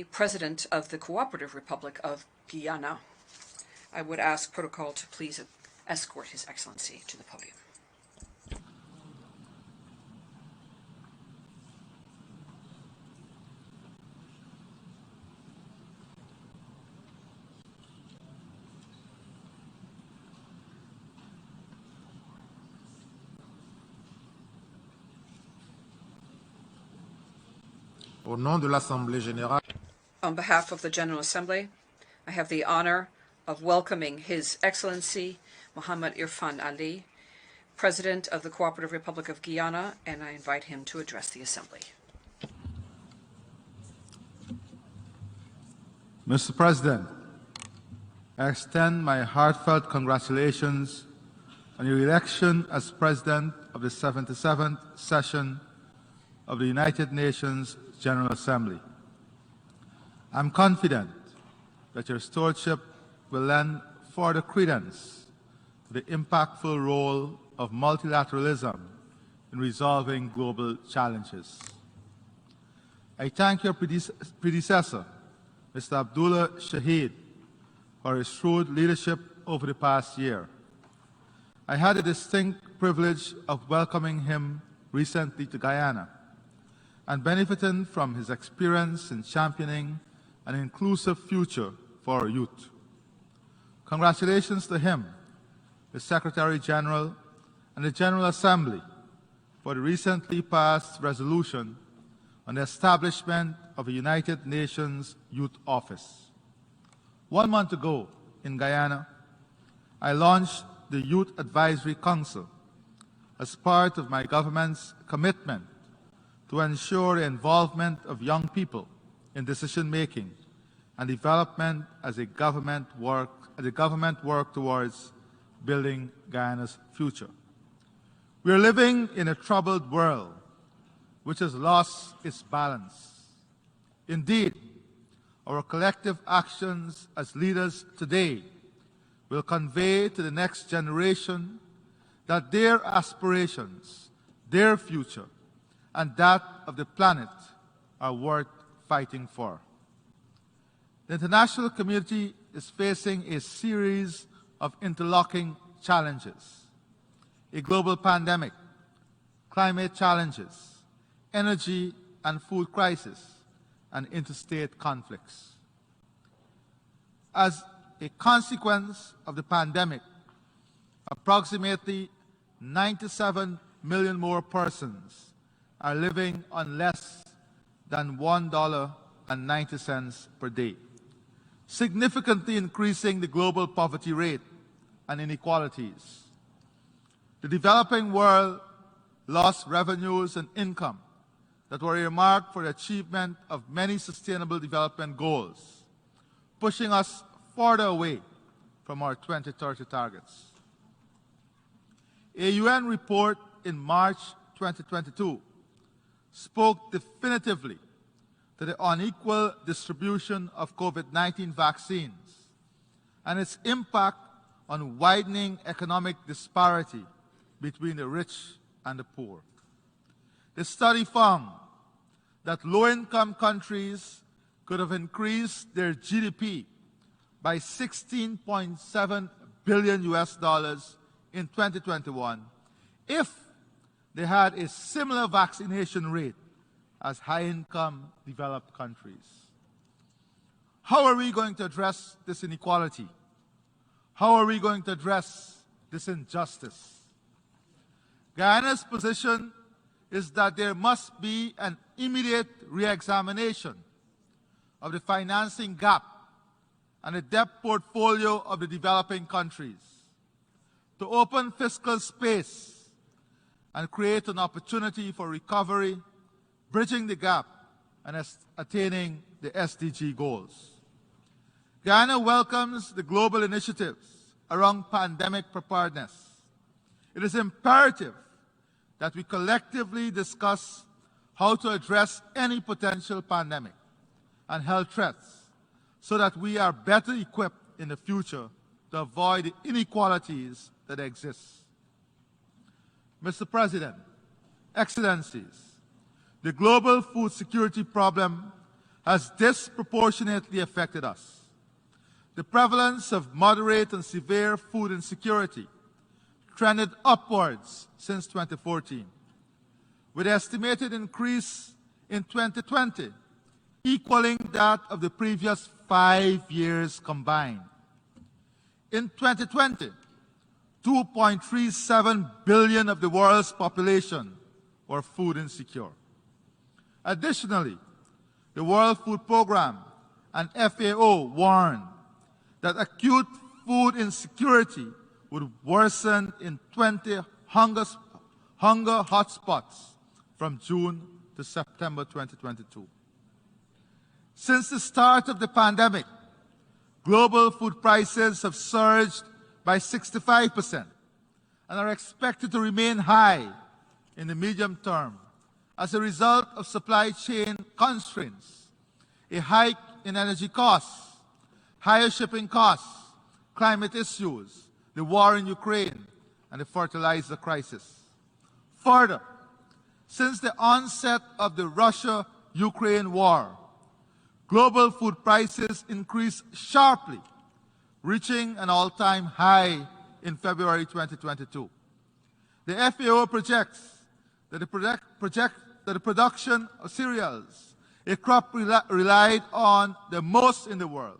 President of the Cooperative Republic of Guyana. I would ask protocol to please escort His Excellency to the podium. Au nom de l'Assemblée générale, On behalf of the General Assembly, I have the honor of welcoming His Excellency Mohammed Irfaan Ali, President of the Cooperative Republic of Guyana, and I invite him to address the Assembly. Mr. President, I extend my heartfelt congratulations on your election as President of the 77th session of the United Nations General Assembly. I'm confident that your stewardship will lend further credence to the impactful role of multilateralism in resolving global challenges. I thank your predecessor, Mr. Abdullah Shahid, for his shrewd leadership over the past year. I had the distinct privilege of welcoming him recently to Guyana and benefiting from his experience in championing an inclusive future for our youth. Congratulations to him, the Secretary General, and the General Assembly for the recently passed resolution on the establishment of a United Nations Youth Office. 1 month ago in Guyana, I launched the Youth Advisory Council as part of my government's commitment to ensure the involvement of young people in decision-making and development as the government work towards building Guyana's future. We are living in a troubled world which has lost its balance. Indeed, our collective actions as leaders today will convey to the next generation that their aspirations, their future, and that of the planet are worth fighting for. The international community is facing a series of interlocking challenges: a global pandemic, climate challenges, energy and food crisis, and interstate conflicts. As a consequence of the pandemic, approximately 97 million more persons are living on less than $1.90 per day, significantly increasing the global poverty rate and inequalities. The developing world lost revenues and income that were earmarked for the achievement of many sustainable development goals, pushing us further away from our 2030 targets. A UN report in March 2022 spoke definitively to the unequal distribution of COVID-19 vaccines and its impact on widening economic disparity between the rich and the poor. The study found that low-income countries could have increased their GDP by $16.7 billion in 2021 if they had a similar vaccination rate as high-income developed countries. How are we going to address this inequality? How are we going to address this injustice? Guyana's position is that there must be an immediate re-examination of the financing gap and the debt portfolio of the developing countries to open fiscal space and create an opportunity for recovery, bridging the gap and attaining the SDG goals. Guyana welcomes the global initiatives around pandemic preparedness. It is imperative that we collectively discuss how to address any potential pandemic and health threats so that we are better equipped in the future to avoid the inequalities that exist. Mr. President, Excellencies, the global food security problem has disproportionately affected us. The prevalence of moderate and severe food insecurity trended upwards since 2014, with estimated increase in 2020 equaling that of the previous 5 years combined. In 2020, 2.37 billion of the world's population were food insecure. Additionally, the World Food Programme and FAO warned that acute food insecurity would worsen in 20 hunger hotspots from June to September 2022. Since the start of the pandemic, global food prices have surged by 65% and are expected to remain high in the medium term as a result of supply chain constraints, a hike in energy costs, higher shipping costs, climate issues, the war in Ukraine, and the fertilizer crisis. Further, since the onset of the Russia-Ukraine war, global food prices increased sharply, reaching an all-time high in February 2022. The FAO projects that the production of cereals, a crop relied on the most in the world,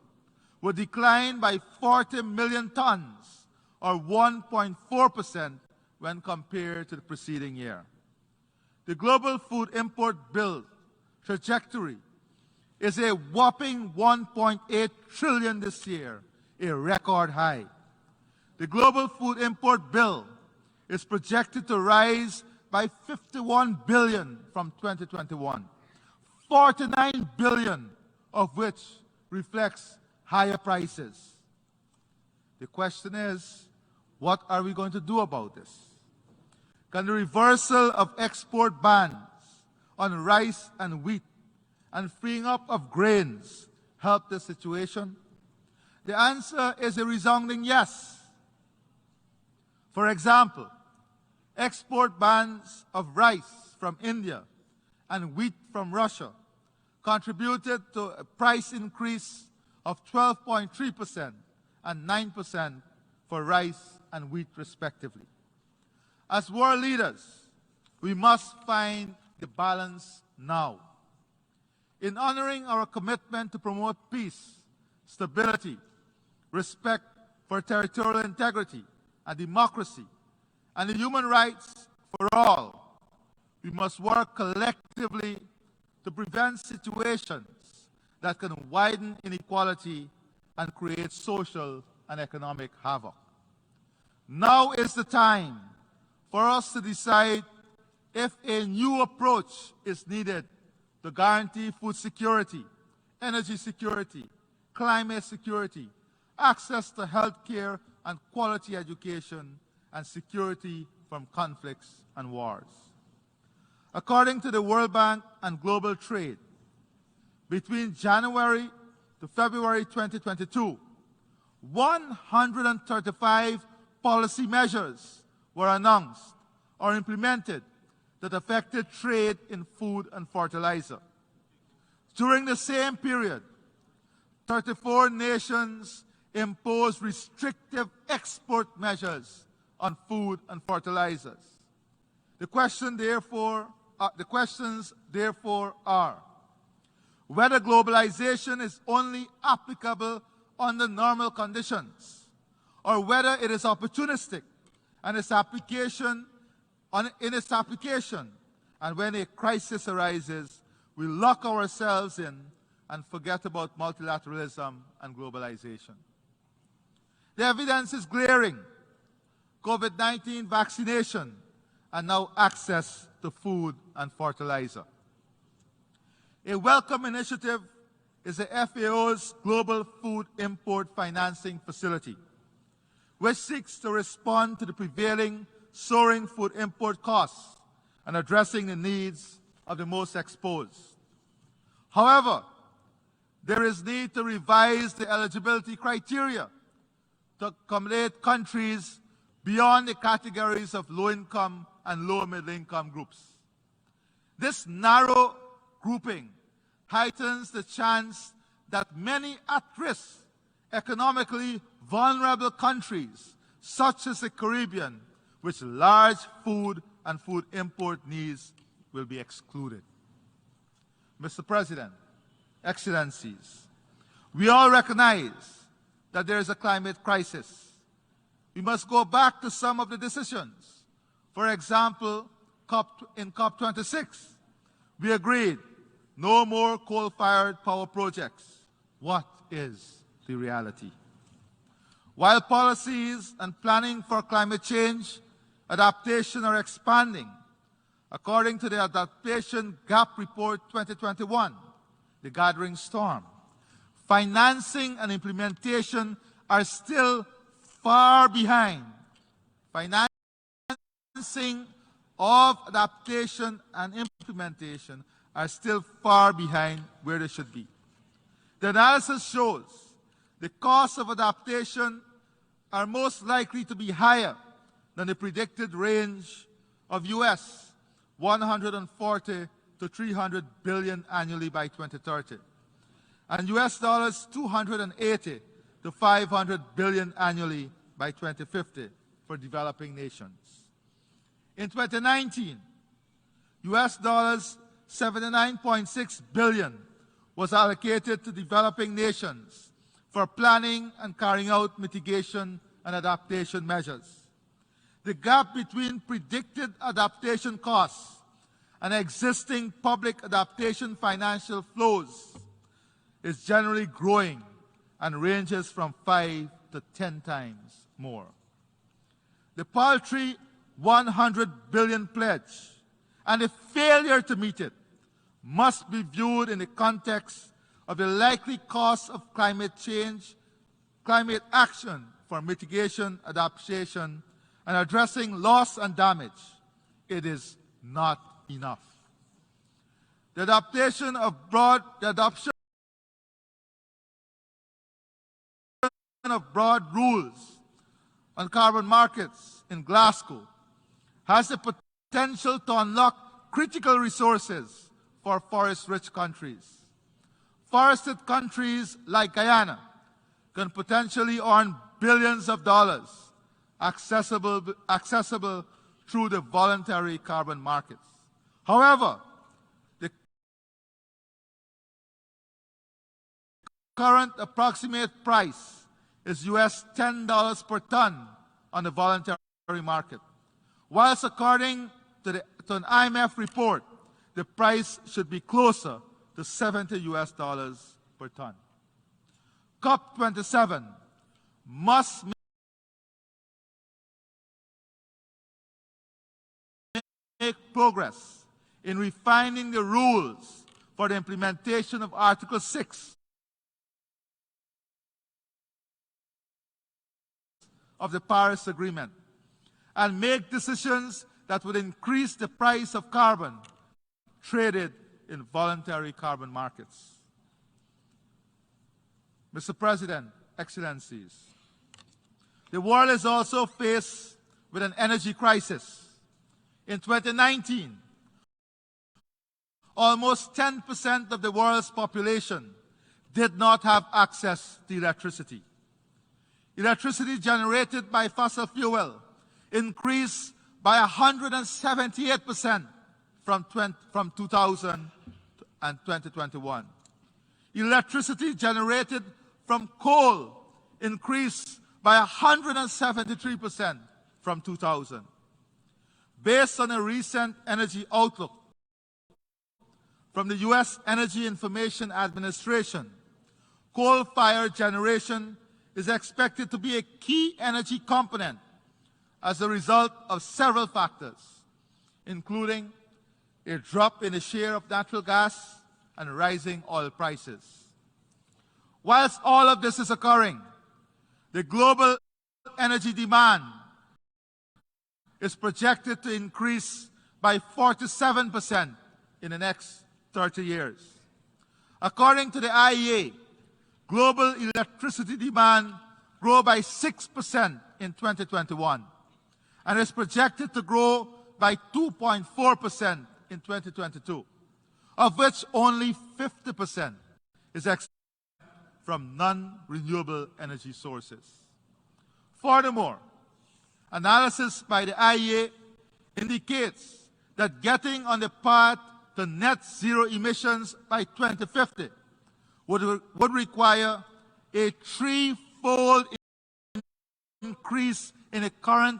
would decline by 40 million tons, or 1.4% when compared to the preceding year. The global food import bill trajectory is a whopping 1.8 trillion this year, a record high. The global food import bill is projected to rise by 51 billion from 2021, 49 billion of which reflects higher prices. The question is, what are we going to do about this? Can the reversal of export bans on rice and wheat and freeing up of grains help the situation? The answer is a resounding yes. For example, export bans of rice from India and wheat from Russia contributed to a price increase of 12.3% and 9% for rice and wheat respectively. As world leaders, we must find the balance now. In honoring our commitment to promote peace, stability, respect for territorial integrity and democracy, and the human rights for all, we must work collectively to prevent situations that can widen inequality and create social and economic havoc. Now is the time for us to decide if a new approach is needed to guarantee food security, energy security, climate security, access to health care and quality education, and security from conflicts and wars. According to the World Bank and Global Trade, between January to February 2022, 135 policy measures were announced or implemented that affected trade in food and fertilizer. During the same period, 34 nations imposed restrictive export measures on food and fertilizers. The questions therefore are whether globalization is only applicable under normal conditions, or whether it is opportunistic and its application, and when a crisis arises, we lock ourselves in and forget about multilateralism and globalization. The evidence is glaring. COVID-19 vaccination and now access to food and fertilizer. A welcome initiative is the FAO's Global Food Import Financing Facility, which seeks to respond to the prevailing soaring food import costs and addressing the needs of the most exposed. However, there is need to revise the eligibility criteria to accommodate countries beyond the categories of low-income and low-middle-income groups. This narrow grouping heightens the chance that many at-risk, economically vulnerable countries, such as the Caribbean, with large food and food import needs, will be excluded. Mr. President, Excellencies, we all recognize that there is a climate crisis. We must go back to some of the decisions. For example, in COP26, we agreed no more coal-fired power projects. What is the reality? While policies and planning for climate change adaptation are expanding, according to the Adaptation Gap Report 2021, the Gathering Storm, financing and implementation are still far behind. Financing of adaptation and implementation are still far behind where they should be. The analysis shows the costs of adaptation are most likely to be higher than the predicted range of US 140 to 300 billion annually by 2030, and US dollars 280 to 500 billion annually by 2050 for developing nations. In 2019, US dollars 79.6 billion was allocated to developing nations for planning and carrying out mitigation and adaptation measures. The gap between predicted adaptation costs and existing public adaptation financial flows is generally growing and ranges from 5 to 10 times more. The paltry 100 billion pledge and the failure to meet it must be viewed in the context of the likely costs of climate change, climate action for mitigation, adaptation, and addressing loss and damage. It is not enough. The adoption of broad rules on carbon markets in Glasgow has the potential to unlock critical resources for forest-rich countries. Forested countries like Guyana can potentially earn billions of dollars accessible through the voluntary carbon markets. However, the current approximate price is US $10 per ton on the voluntary market, whilst according to an IMF report, the price should be closer to 70 US dollars per ton. COP27 must make progress in refining the rules for the implementation of Article 6 of the Paris Agreement and make decisions that would increase the price of carbon traded in voluntary carbon markets. Mr. President, Excellencies, the world is also faced with an energy crisis. In 2019, almost 10% of the world's population did not have access to electricity. Electricity generated by fossil fuel increased by 178% from 2000 and 2021. Electricity generated from coal increased by 173% from 2000. Based on a recent energy outlook from the US Energy Information Administration, coal-fired generation is expected to be a key energy component as a result of several factors, including a drop in the share of natural gas and rising oil prices. Whilst all of this is occurring, the global energy demand is projected to increase by 47% in the next 30 years. According to the IEA, global electricity demand grew by 6% in 2021 and is projected to grow by 2.4% in 2022, of which only 50% is exempt from non-renewable energy sources. Furthermore, analysis by the IEA indicates that getting on the path to net zero emissions by 2050 would require a threefold increase in the current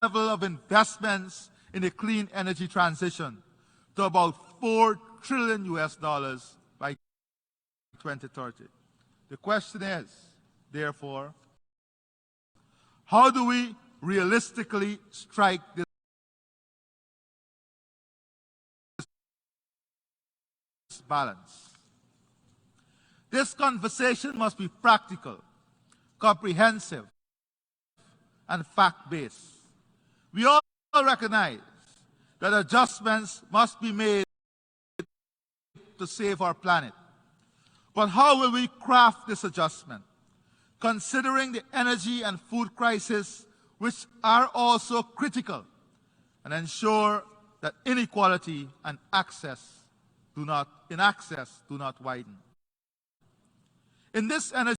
level of investments in the clean energy transition to about $4 trillion by 2030. The question is, therefore, how do we realistically strike this balance? This conversation must be practical, comprehensive, and fact-based. We all recognize that adjustments must be made to save our planet. But how will we craft this adjustment, considering the energy and food crisis, which are also critical, and ensure that inequality and access do not widen? In this energy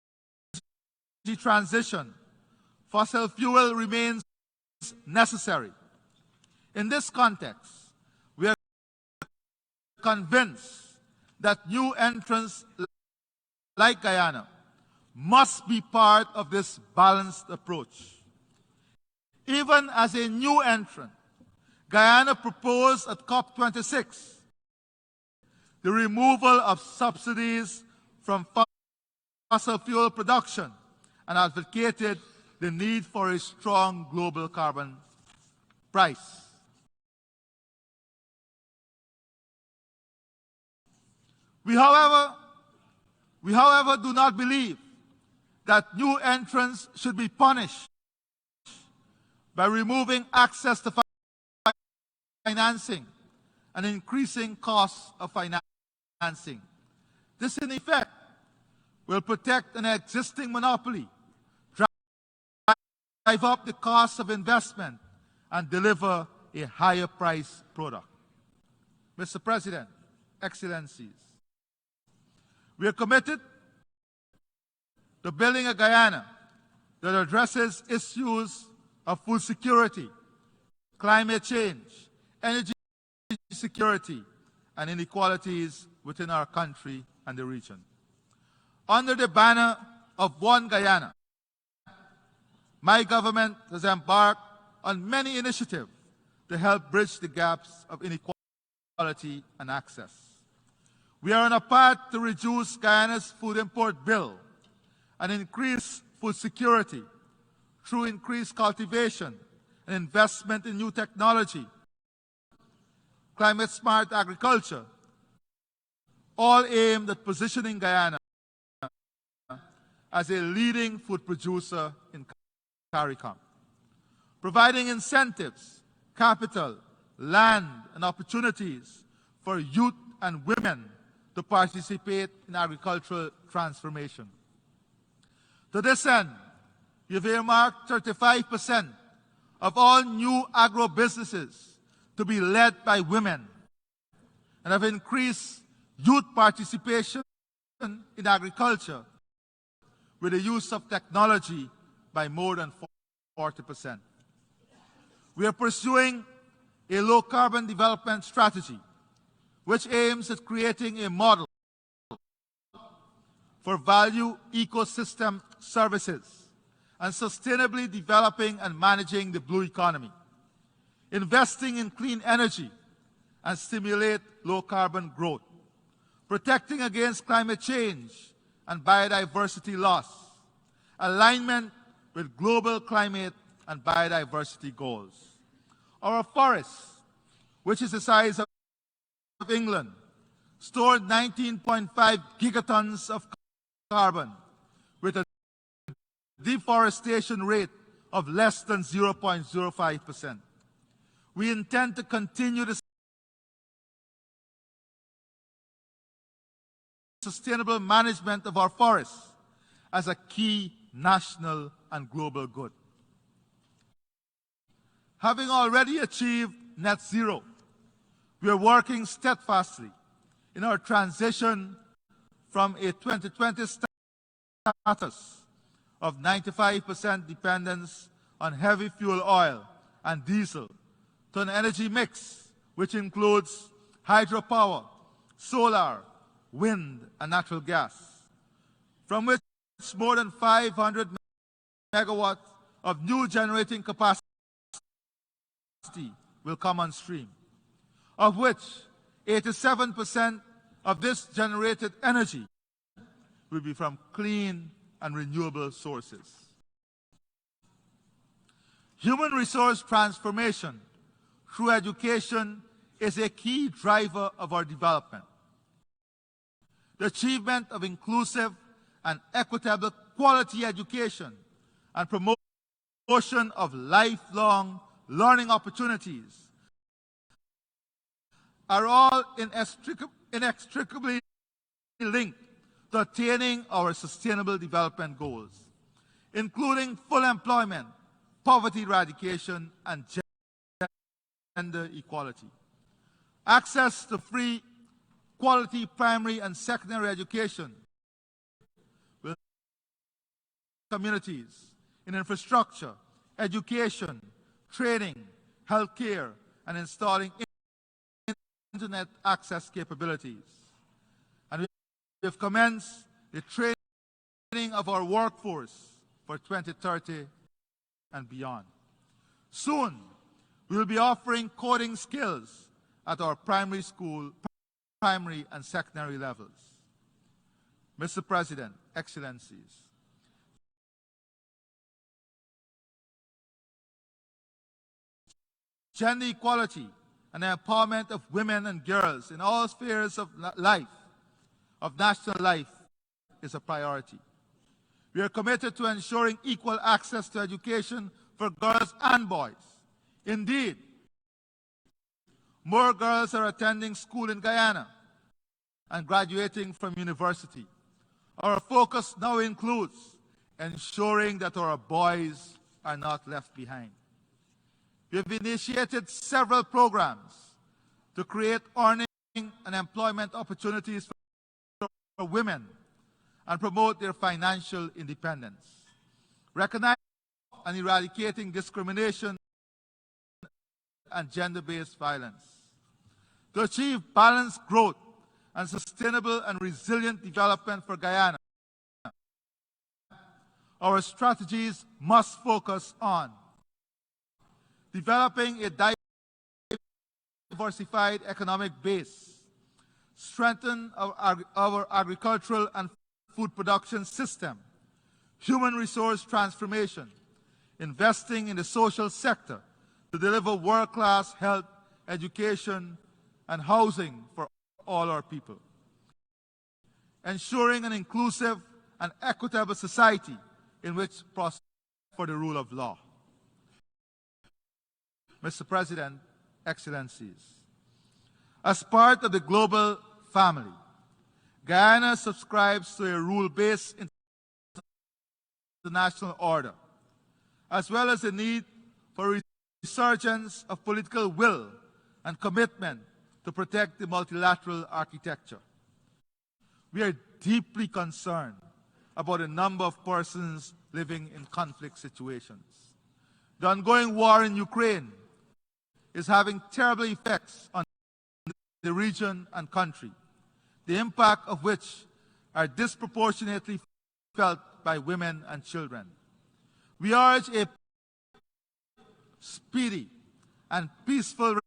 transition, fossil fuel remains necessary. In this context, we are convinced that new entrants like Guyana must be part of this balanced approach. Even as a new entrant, Guyana proposed at COP26 the removal of subsidies from fossil fuel production and advocated the need for a strong global carbon price. We, however, do not believe that new entrants should be punished by removing access to financing and increasing costs of financing. This, in effect, will protect an existing monopoly, drive up the cost of investment, and deliver a higher price product. Mr. President, Excellencies, we are committed to building a Guyana that addresses issues of food security, climate change, energy security, and inequalities within our country and the region. Under the banner of One Guyana, my government has embarked on many initiatives to help bridge the gaps of inequality and access. We are on a path to reduce Guyana's food import bill and increase food security through increased cultivation and investment in new technology, climate-smart agriculture, all aimed at positioning Guyana as a leading food producer in CARICOM, providing incentives, capital, land, and opportunities for youth and women to participate in agricultural transformation. To this end, you've earmarked 35% of all new agro-businesses to be led by women and have increased youth participation in agriculture with the use of technology by more than 40%. We are pursuing a low-carbon development strategy which aims at creating a model for value ecosystem services and sustainably developing and managing the blue economy, investing in clean energy and stimulate low-carbon growth, protecting against climate change and biodiversity loss, alignment with global climate and biodiversity goals. Our forests, which is the size of England, stored 19.5 gigatons of carbon with a deforestation rate of less than 0.05%. We intend to continue the sustainable management of our forests as a key national and global good. Having already achieved net zero, we are working steadfastly in our transition from a 2020 status of 95% dependence on heavy fuel oil and diesel to an energy mix which includes hydropower, solar, wind, and natural gas, from which more than 500 megawatts of new generating capacity will come on stream, of which 87% of this generated energy will be from clean and renewable sources. Human resource transformation through education is a key driver of our development. The achievement of inclusive and equitable quality education and promotion of lifelong learning opportunities are all inextricably linked to attaining our sustainable development goals, including full employment, poverty eradication, and gender equality. Access to free, quality primary and secondary education will communities in infrastructure, education, training, healthcare, and installing internet access capabilities. And we have commenced the training of our workforce for 2030 and beyond. Soon, we will be offering coding skills at our primary school, primary and secondary levels. Mr. President, Excellencies, gender equality and the empowerment of women and girls in all spheres of life, of national life, is a priority. We are committed to ensuring equal access to education for girls and boys. Indeed, more girls are attending school in Guyana and graduating from university. Our focus now includes ensuring that our boys are not left behind. We have initiated several programs to create earning and employment opportunities for women and promote their financial independence. Recognizing and eradicating discrimination and gender-based violence. To achieve balanced growth and sustainable and resilient development for Guyana, our strategies must focus on developing a diversified economic base, strengthen our agricultural and food production system, human resource transformation, investing in the social sector to deliver world-class health, education, and housing for all our people, ensuring an inclusive and equitable society in which prosper for the rule of law. Mr. President, Excellencies, as part of the global family, Guyana subscribes to a rule-based international order, as well as the need for resurgence of political will and commitment to protect the multilateral architecture. We are deeply concerned about the number of persons living in conflict situations. The ongoing war in Ukraine is having terrible effects on the region and country, the impact of which are disproportionately felt by women and children. We urge a speedy and peaceful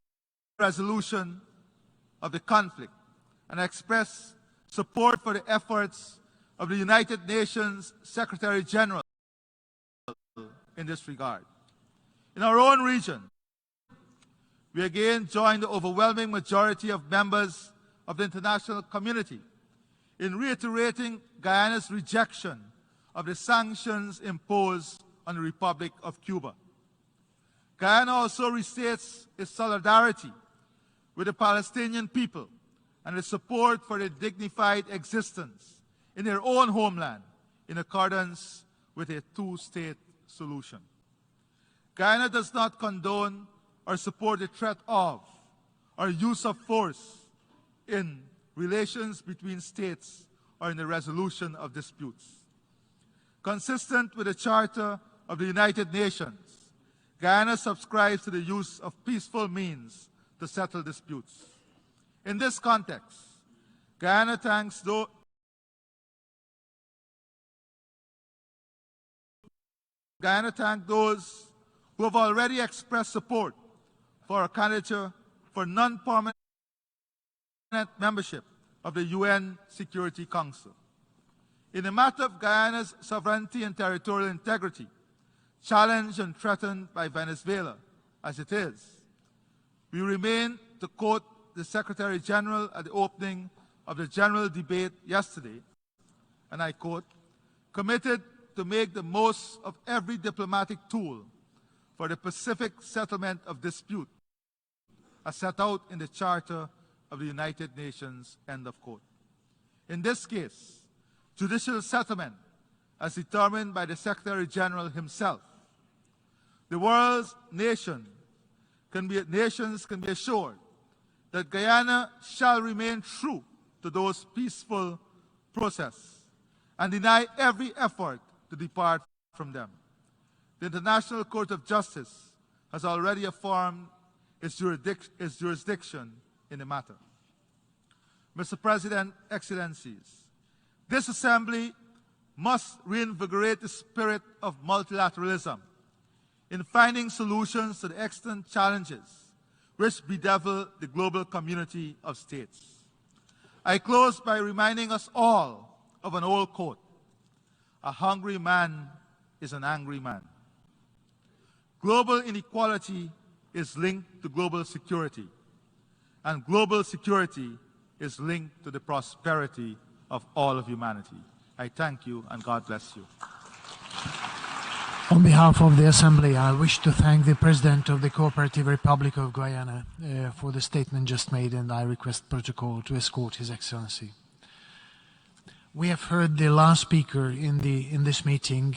resolution of the conflict and express support for the efforts of the United Nations Secretary General in this regard. In our own region, we again join the overwhelming majority of members of the international community in reiterating Guyana's rejection of the sanctions imposed on the Republic of Cuba. Guyana also restates its solidarity with the Palestinian people and its support for their dignified existence in their own homeland in accordance with a two-state solution. Guyana does not condone or support the threat of or use of force in relations between states or in the resolution of disputes. Consistent with the Charter of the United Nations, Guyana subscribes to the use of peaceful means to settle disputes. In this context, Guyana thanks those who have already expressed support for a candidature for non-permanent membership of the UN Security Council. In the matter of Guyana's sovereignty and territorial integrity, challenged and threatened by Venezuela as it is, we remain, to quote the Secretary General at the opening of the general debate yesterday, and I quote, committed to make the most of every diplomatic tool for the pacific settlement of dispute as set out in the Charter of the United Nations, end of quote. In this case, judicial settlement as determined by the Secretary General himself. The world's nations can be assured that Guyana shall remain true to those peaceful processes and deny every effort to depart from them. The International Court of Justice has already affirmed its jurisdiction in the matter. Mr. President, Excellencies, this Assembly must reinvigorate the spirit of multilateralism in finding solutions to the extant challenges which bedevil the global community of states. I close by reminding us all of an old quote: a hungry man is an angry man. Global inequality is linked to global security, and global security is linked to the prosperity of all of humanity. I thank you, and God bless you. On behalf of the Assembly, I wish to thank the President of the Cooperative Republic of Guyana for the statement just made, and I request protocol to escort His Excellency. We have heard the last speaker in this meeting,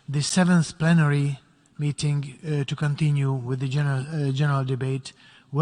the 7th plenary meeting to continue with the general debate.